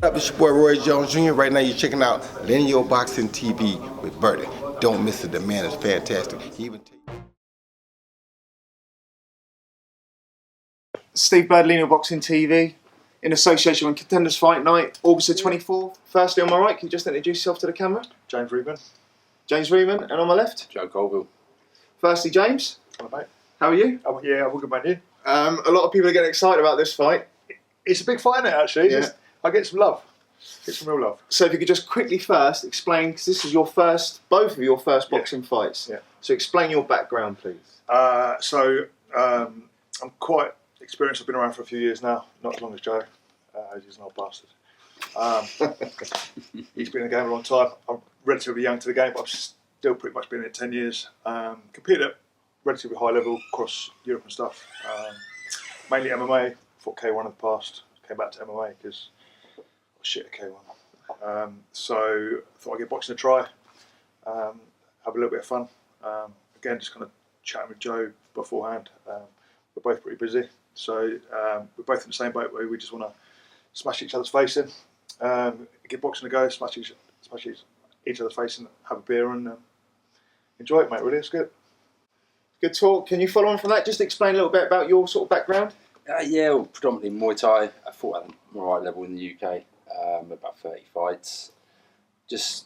Up, it's your boy Roy Jones Jr. Right now you're checking out LinealBoxing TV with Bertie. Don't miss it, the man is fantastic. He even Steve Bird, LinealBoxing TV, in association with Contenders Fight Night, August the 24th. Firstly, on my right, can you just introduce yourself to the camera? James Reedman. James Reedman, and on my left? Joe Colville. Firstly, James. Hello, mate. How are you? Oh, yeah, I'm all good, man. You? A lot of people are getting excited about this fight. It's a big fight, isn't it, actually? Yeah. I get some love. Get some real love. So if you could just quickly first explain, because this is your first, both of your first boxing fights. Yeah. So explain your background, please. I'm quite experienced. I've been around for a few years now. Not as long as Joe. He's an old bastard. He's been in the game a long time. I'm relatively young to the game, but I've still pretty much been in it 10 years. Competed at relatively high level across Europe and stuff. Mainly MMA. Fought K1 in the past. Came back to MMA because I was shit at K1. So I thought I'd give boxing a try. Have a little bit of fun. Again, just kind of chatting with Joe beforehand. We're both pretty busy, so we're both in the same boat where we just want to smash each other's face in, give boxing a go, smash each other's face in, have a beer and enjoy it, mate. Really, it's good. Good talk. Can you follow on from that? Just explain a little bit about your sort of background. Yeah, well, predominantly Muay Thai. I fought at the right level in the UK, about 30 fights. Just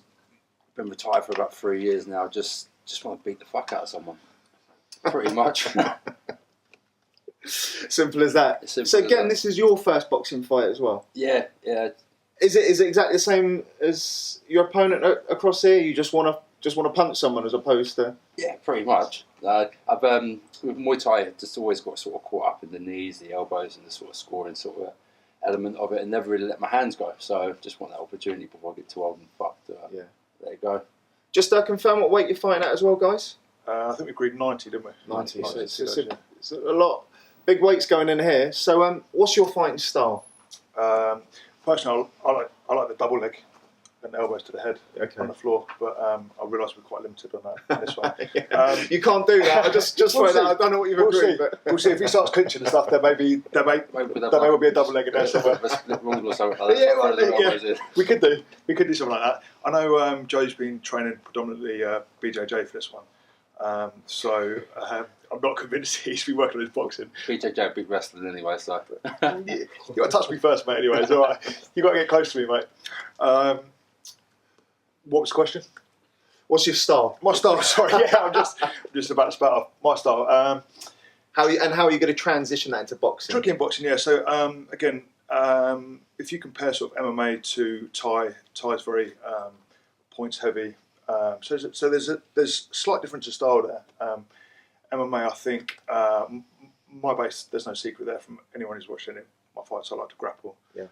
been retired for about 3 years now. Just want to beat the fuck out of someone, pretty much. Simple as that. So again, this is your first boxing fight as well. Yeah. Is it exactly the same as your opponent across here? You just want to punch someone as opposed to... Yeah, pretty much. I've with Muay Thai, just always got sort of caught up in the knees, the elbows, and the sort of scoring sort of element of it, and never really let my hands go. So just want that opportunity before I get too old and fucked. Let it go. Just confirm what weight you're fighting at as well, guys. I think we agreed 90, didn't we? 90. So it's a lot. Big weights going in here. So what's your fighting style? Personally, I like the double leg and elbows to the head on the floor, but I realise we're quite limited on that in this one. You can't do that. I just we'll that. I don't know what you've agreed, but we'll see if he starts clinching and stuff. There may be a double leg in there somewhere. We could do something like that. I know Joe's been training predominantly BJJ for this one, so I'm not convinced he's been working on his boxing. BJJ big wrestling anyway, so you got to touch me first, mate. Anyway, it's all right. You got to get close to me, mate. What was the question? What's your style? My style, sorry, yeah, I'm just about to spout off. My style. How are you going to transition that into boxing? Tricky in boxing, yeah. So again, if you compare sort of MMA to Thai's very points heavy. So there's slight difference of style there. MMA, I think, my base, there's no secret there from anyone who's watched any of my fights. I like to grapple. Yeah.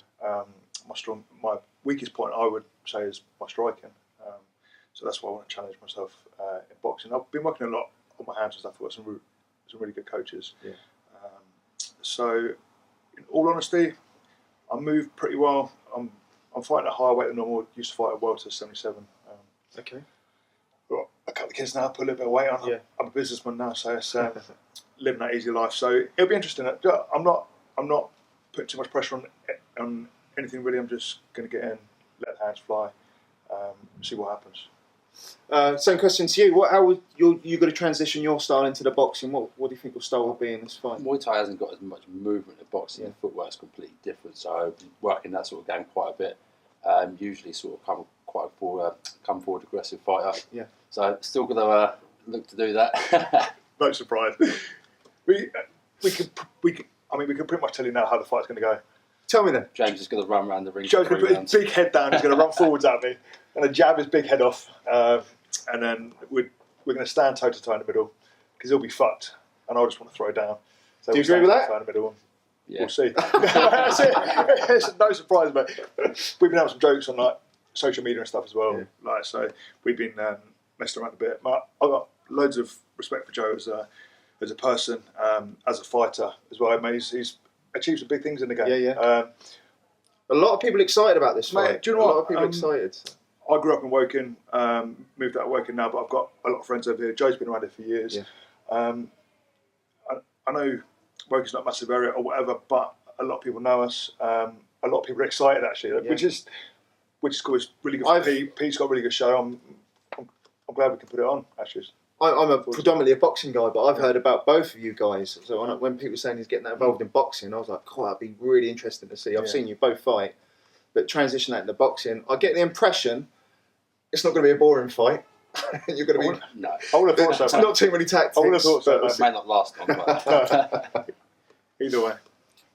My weakest point, I would say, is my striking. So that's why I want to challenge myself in boxing. I've been working a lot on my hands and stuff. I've got some really good coaches. Yeah. So, in all honesty, I move pretty well. I'm fighting at a higher weight than normal. Used to fight at welter 77. Okay. Got a couple of kids now. Put a little bit of weight on. Yeah. I'm a businessman now, so it's living that easy life. So it'll be interesting. I'm not putting too much pressure on anything really. I'm just going to get in, let the hands fly, see what happens. Same question to you. How would you going to transition your style into the boxing? What do you think your style will be in this fight? Muay Thai hasn't got as much movement as boxing. The footwork's completely different. So I've been working that sort of game quite a bit. Usually sort of come forward aggressive fighter. Yeah. So still going to look to do that. No surprise. We could pretty much tell you now how the fight's going to go. Tell me then. James is going to run around the ring. Joe's going to put his big head down. He's going to run forwards at me. Going to jab his big head off, and then we're going to stand toe to toe in the middle because he'll be fucked, and I just want to throw down. So do you agree with that? In the middle. Yeah. We'll see. That's it. It's no surprise, mate. We've been having some jokes on like social media and stuff as well. Yeah. So we've been messing around a bit. But I've got loads of respect for Joe as a person, as a fighter as well. I mean, he's achieved some big things in the game. Yeah. A lot of people excited about this fight. Mate, do you know what? what? A lot of people excited. I grew up in Woking, moved out of Woking now, but I've got a lot of friends over here. Joe's been around here for years. Yeah. I know Woking's not a massive area or whatever, but a lot of people know us. a lot of people are excited actually, which is cool. It's really good for Pete. Pete's got a really good show. I'm glad we can put it on actually. I'm predominantly a boxing guy, but I've heard about both of you guys. So when people were saying he's getting that involved in boxing, I was like, "Oh, that'd be really interesting to see." I've seen you both fight, but transition that into boxing. I get the impression it's not going to be a boring fight. You're going to be No. I would have thought so. not too many tactics. I would have thought so. It may not last long, but Either way.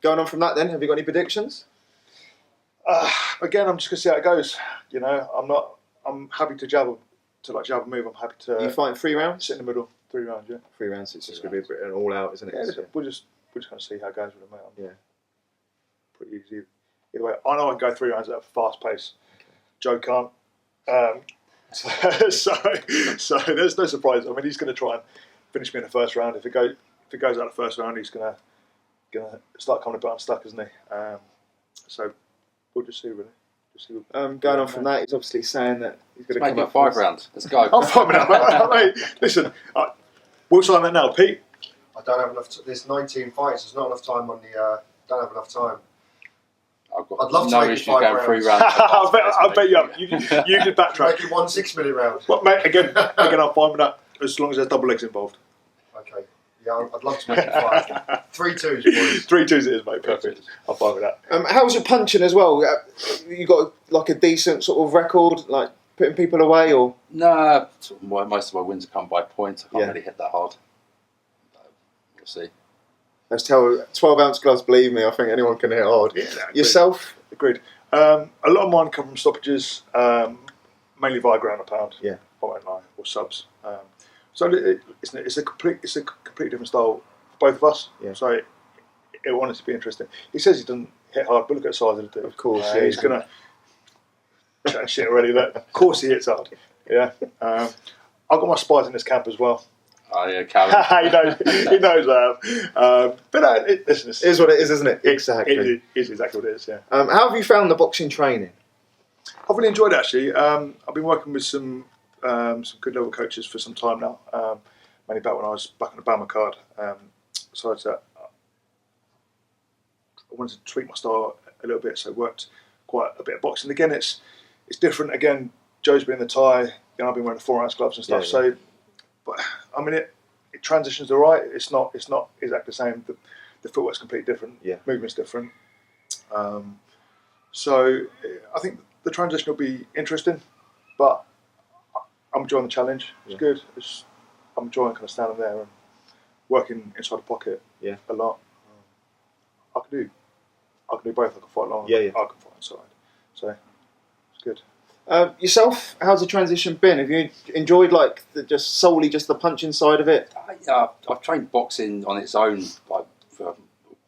Going on from that, then, have you got any predictions? Again, I'm just going to see how it goes. You know, I'm happy to jab and move. I'm happy to. You fighting 3 rounds? Sit in the middle, 3 rounds. Yeah. 3 rounds. It's just going to be an all out, isn't it? Yeah, we're just going to see how it goes with it, mate. Yeah. Pretty easy. Either way, I know I can go 3 rounds at a fast pace. Okay. Joe can't. So there's no surprise. I mean, he's going to try and finish me in the first round. If it goes out the first round, he's going to start coming a bit unstuck, isn't he? So we'll just see, really. Going on from that, he's obviously saying that he's going to come up 5 rounds. Let's go. I'm fine with that, mate. Listen, we'll sign that now, Pete. I don't have enough. There's 19 fights. There's not enough time on the. Don't have enough time. I'd love to no make it issue 5 going 3 rounds. rounds. I bet you up. You did backtrack. Make it 1 6-minute round. Well, mate, again, I'm fine with that. As long as there's double legs involved. Okay. Yeah, I'd love to make it 5. 3-2s, boys. 3-2s it is, mate. Perfect. I'm fine with that. How's your punching as well? You got like a decent sort of record, like putting people away, or? Nah, most of my wins have come by points. I can't really hit that hard. We'll see. Let's tell 12-ounce gloves. Believe me, I think anyone can hit hard. Yeah, Yourself? Agreed. A lot of mine come from stoppages, mainly via ground and pound. Yeah. I won't lie, or subs. So it's a completely different style for both of us. Yeah. So it wanted to be interesting. He says he doesn't hit hard, but look at the size of the dude. Of course, he's gonna chat shit already. Look, of course he hits hard. Yeah. I've got my spies in this camp as well. Oh yeah, Callum. he knows that. But listen, It is what it is, isn't it? Exactly. It is exactly what it is. Yeah. How have you found the boxing training? I've really enjoyed it actually. I've been working with some good level coaches for some time now. Mainly back when I was back on the Bama card. So I wanted to tweak my style a little bit, so worked quite a bit of boxing. Again, it's different. Again, Joe's been in the tie. I've been wearing the 4-ounce gloves and stuff. Yeah, yeah. So, but I mean, it transitions all right. It's not exactly the same. The footwork's completely different. Yeah. Movement's different. So I think the transition will be interesting, but I'm enjoying the challenge. It's good. I'm enjoying kind of standing there and working inside the pocket a lot. I can do both. I can fight long. Yeah. I can fight inside. So it's good. Yourself, how's the transition been? Have you enjoyed like solely the punching side of it? I've trained boxing on its own like for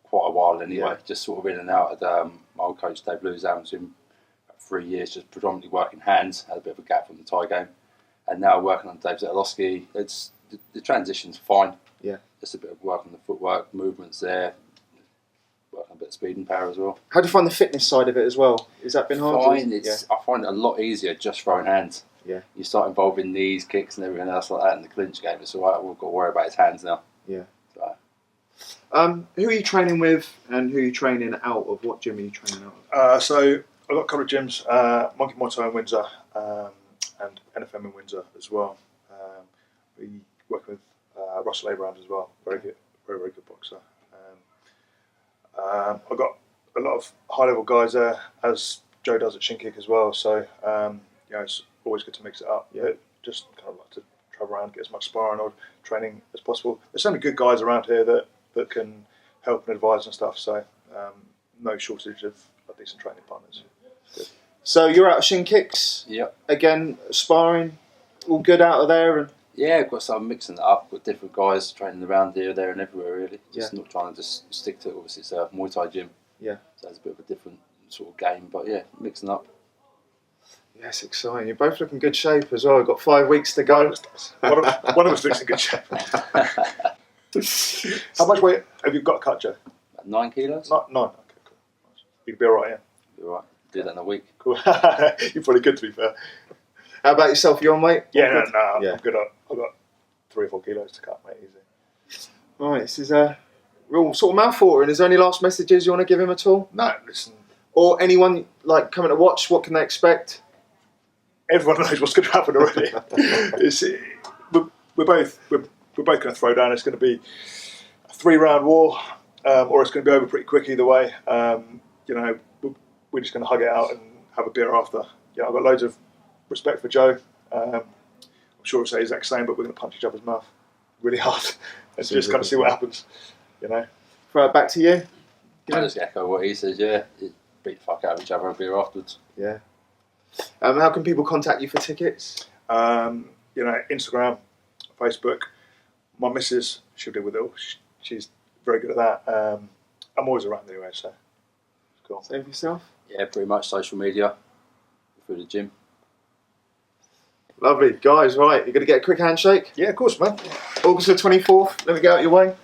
quite a while anyway. Yeah. Just sort of in and out. My old coach Dave Luzam was in 3 years, just predominantly working hands. Had a bit of a gap from the Thai game, and now working on Dave Zetolowski. The transition's fine. Yeah. Just a bit of work on the footwork, movements there. Working a bit of speed and power as well. How do you find the fitness side of it as well? Has that been hard? Fine. I find it a lot easier just throwing hands. Yeah. You start involving knees, kicks, and everything else like that in the clinch game. It's all right. We've got to worry about his hands now. Yeah. So. Who are you training with, and who are you training out of? What gym are you training out of? So I've got a couple of gyms. Monkey Muay Thai in Windsor and NFM in Windsor as well. We work with Russell Abrahams as well. Very good boxer. I've got a lot of high-level guys there, as Joe does at Shin Kick as well. So it's always good to mix it up. Yeah. Just kind of like to travel around, get as much sparring or training as possible. There's so many good guys around here that can help and advise and stuff. So no shortage of decent training partners. Good. So you're out of Shin Kicks. Yep. Again, sparring, all good out of there, and Yeah, got some mixing it up. Got different guys training around here, there, and everywhere. Really, just not trying to just stick to. Obviously, it's a Muay Thai gym. Yeah. So it's a bit of a different sort of game, but yeah, mixing up. yes, exciting. You're both looking good shape as well. We've got 5 weeks to go. One of us looks in good shape. How much weight have you got to cut, Joe? About 9 kilos. 9. Okay, cool. You'd be all right, yeah. Be all right. Do that in a week. Cool. You're probably good, to be fair. How about yourself? You on weight? Yeah, All good? I'm good. I've got 3 or 4 kilos to cut, mate. Easy. Right, this is a real sort of mouth-watering. Is there any last messages you want to give him at all? No, listen. or anyone like coming to watch? What can they expect? Everyone knows what's going to happen already. we're both going to throw down. It's going to be a 3-round war, or it's going to be over pretty quick either way. You know, we're just going to hug it out and have a beer after. You know, I've got loads of respect for Joe. I'm sure he'll say the exact same, but we're going to punch each other's mouth really hard and just kind of see what happens. You know. Throw it back to you. I just echo what he says. Yeah, beat the fuck out of each other and beer afterwards. Yeah. How can people contact you for tickets? You know, Instagram, Facebook. My missus, she'll deal with it all. She's very good at that. I'm always around anyway, so it's cool. Same for yourself? Yeah, pretty much social media, through the gym. Lovely. Guys, right, you're going to get a quick handshake? Yeah, of course, man. August the 24th, let me get out your way.